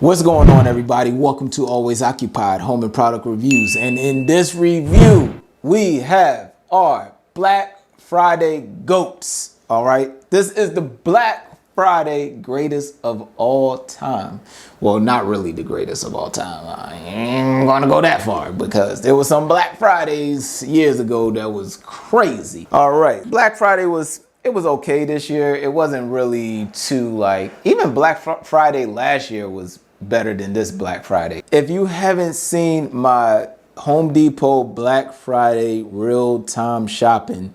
What's going on, everybody? Welcome to Always Occupied Home and Product Reviews. And in this review, we have our Black Friday GOATs. All right. This is the Black Friday greatest of all time. Well, not really the greatest of all time. I ain't gonna go that far because there was some Black Fridays years ago that was crazy. All right. Black Friday was okay this year. It wasn't really too even Black Friday last year was better than this Black Friday. If you haven't seen my Home Depot Black Friday real-time shopping,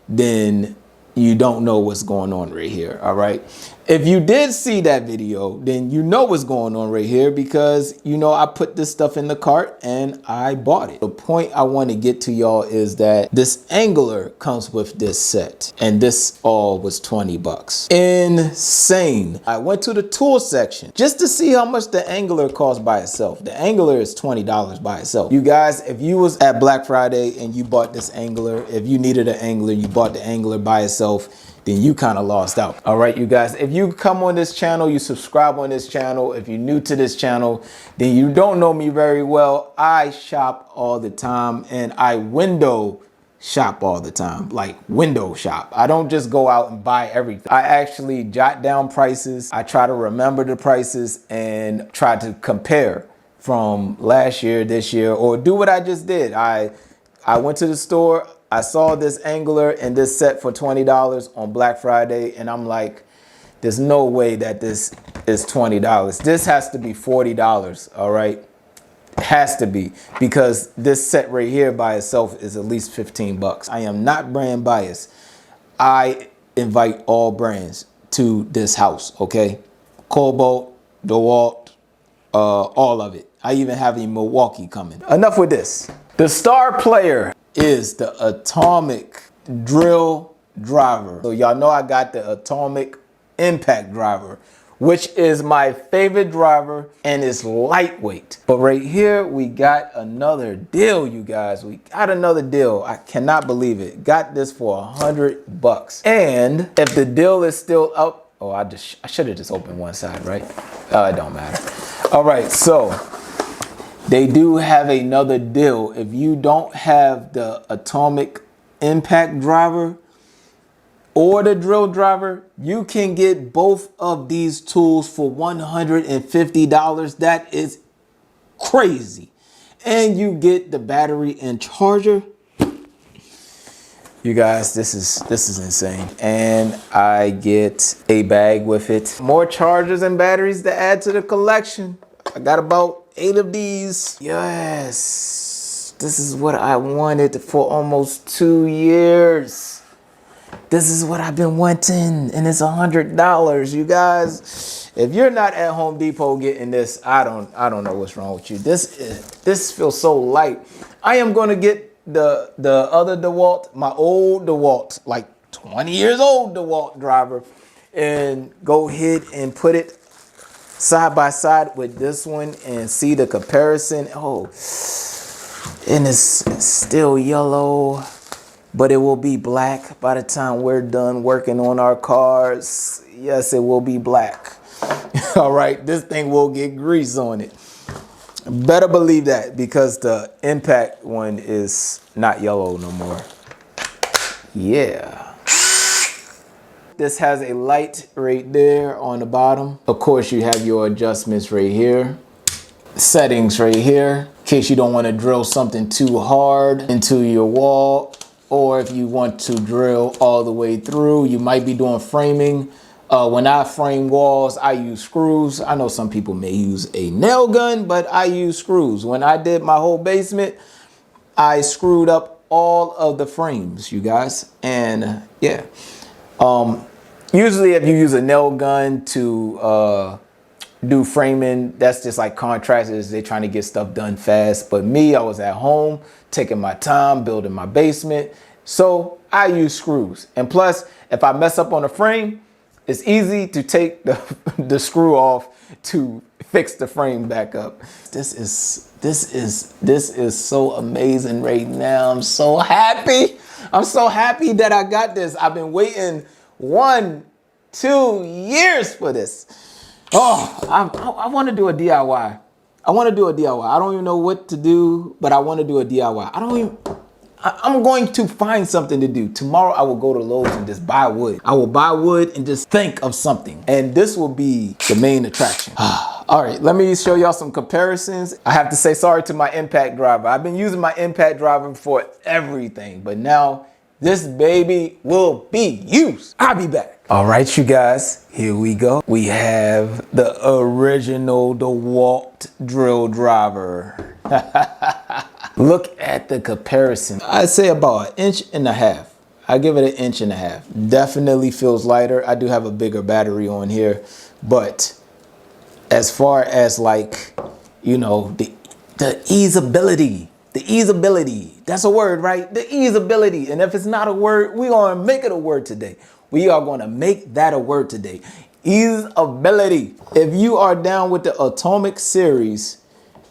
then you don't know what's going on right here. All right. If you did see that video, then you know what's going on right here because I put this stuff in the cart and I bought it. The point I want to get to y'all is that this angler comes with this set and this all was 20 bucks. Insane. I went to the tool section just to see how much the angler costs by itself. The angler is $20 by itself. You guys, if you was at Black Friday and you bought this angler, if you needed an angler, you bought the angler by itself, then you kind of lost out. All right, you guys, if you come on this channel, you subscribe on this channel. If you're new to this channel, then you don't know me very well. I shop all the time and I window shop all the time, like window shop. I don't just go out and buy everything. I actually jot down prices. I try to remember the prices and try to compare from last year, this year, or do what I just did. I went to the store. I saw this angler and this set for $20 on Black Friday. And I'm like, there's no way that this is $20. This has to be $40. All right. It has to be, because this set right here by itself is at least 15 bucks. I am not brand biased. I invite all brands to this house. OK, Cobalt, DEWALT, all of it. I even have a Milwaukee coming. Enough with this. The star player is the atomic drill driver. So y'all know I got the atomic impact driver, which is my favorite driver and it's lightweight. But right here we got another deal, you guys. We got another deal. I cannot believe it. Got this for 100 bucks. And if the deal is still up, I should have just opened one side, right? It don't matter. All right, so they do have another deal. If you don't have the atomic impact driver or the drill driver, you can get both of these tools for $150. That is crazy. And you get the battery and charger. You guys, this is insane. And I get a bag with it. More chargers and batteries to add to the collection. I got about 8 of these. Yes, this is what I wanted for almost 2 years. This is what I've been wanting, and it's $100. You guys, if you're not at Home Depot getting this, I don't know what's wrong with you. This feels so light. I am going to get the other DEWALT, my old DEWALT, like 20 years old DEWALT driver, and go ahead and put it side by side with this one and see the comparison. Oh, and it's still yellow, but it will be black by the time we're done working on our cars. Yes, it will be black. All right, this thing will get grease on it. Better believe that, because the impact one is not yellow no more. Yeah. This has a light right there on the bottom. Of course, you have your adjustments right here. Settings right here, in case you don't want to drill something too hard into your wall, or if you want to drill all the way through. You might be doing framing. When I frame walls, I use screws. I know some people may use a nail gun, but I use screws. When I did my whole basement, I screwed up all of the frames, you guys. And yeah. Usually if you use a nail gun to do framing, that's just like contractors. They're trying to get stuff done fast. But me, I was at home taking my time building my basement. So I use screws. And plus, if I mess up on a frame, it's easy to take the screw off to fix the frame back up. This is so amazing right now. I'm so happy. I'm so happy that I got this. I've been waiting 1, 2 years for this. Oh, I want to do a DIY. I want to do a DIY. I don't even know what to do, but I want to do a DIY. I'm going to find something to do. Tomorrow I will go to Lowe's and just buy wood. I will buy wood and just think of something. And this will be the main attraction. All right, let me show y'all some comparisons. I have to say sorry to my impact driver. I've been using my impact driver for everything, but now this baby will be used. I'll be back. All right, you guys, here we go. We have the original DEWALT drill driver. Look at the comparison. I'd say about 1.5 inches. I give it 1.5 inches. Definitely feels lighter. I do have a bigger battery on here, but as far as like, you know, the easeability, that's a word, right? The easeability. And if it's not a word, we're gonna make it a word today. We are gonna make that a word today. Easeability. If you are down with the Atomic series,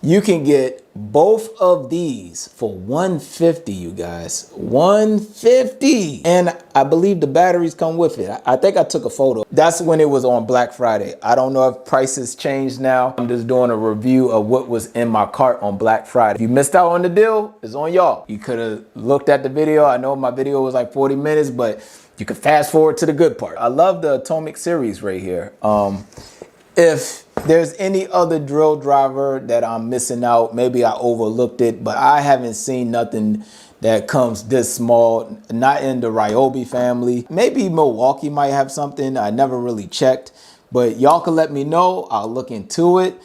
you can get both of these for $150, you guys. $150. And I believe the batteries come with it. I think I took a photo. That's when it was on Black Friday. I don't know if prices changed now. I'm just doing a review of what was in my cart on Black Friday. If you missed out on the deal, it's on y'all. You could have looked at the video. I know my video was like 40 minutes, but you can fast forward to the good part. I love the Atomic series right here. If there's any other drill driver that I'm missing out, maybe I overlooked it, but I haven't seen nothing that comes this small, not in the Ryobi family. Maybe Milwaukee might have something. I never really checked, but y'all can let me know. I'll look into it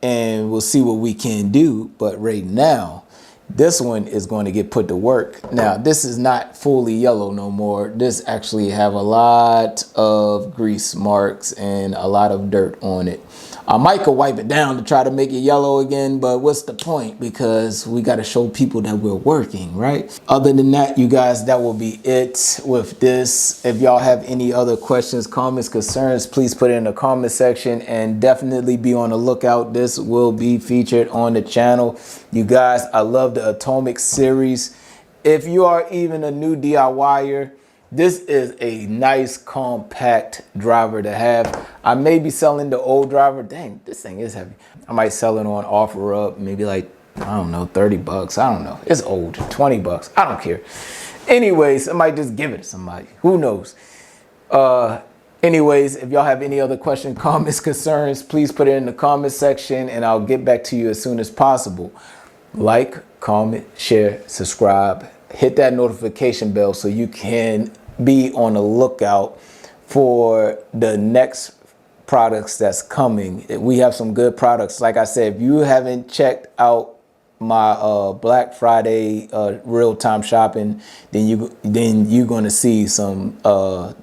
and we'll see what we can do. But right now, this one is going to get put to work. Now, this is not fully yellow no more. This actually have a lot of grease marks and a lot of dirt on it. I might could wipe it down to try to make it yellow again, but what's the point? Because we got to show people that we're working, right? Other than that, you guys, that will be it with this. If y'all have any other questions, comments, concerns, please put it in the comment section and definitely be on the lookout. This will be featured on the channel. You guys, I love the Atomic series. If you are even a new DIYer, this is a nice compact driver to have. I may be selling the old driver. Dang, this thing is heavy. I might sell it on OfferUp, maybe like, I don't know, 30 bucks. I don't know. It's old, 20 bucks. I don't care. Anyways, I might just give it to somebody. Who knows? Anyways, if y'all have any other questions, comments, concerns, please put it in the comment section and I'll get back to you as soon as possible. Like, comment, share, subscribe. Hit that notification bell so you can be on the lookout for the next products that's coming. We have some good products. Like I said, if you haven't checked out my Black Friday real-time shopping, then you're going to see some of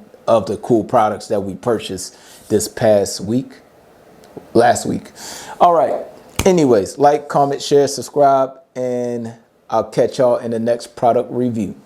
the cool products that we purchased this past week, last week. All right. Anyways, like, comment, share, subscribe, and I'll catch y'all in the next product review.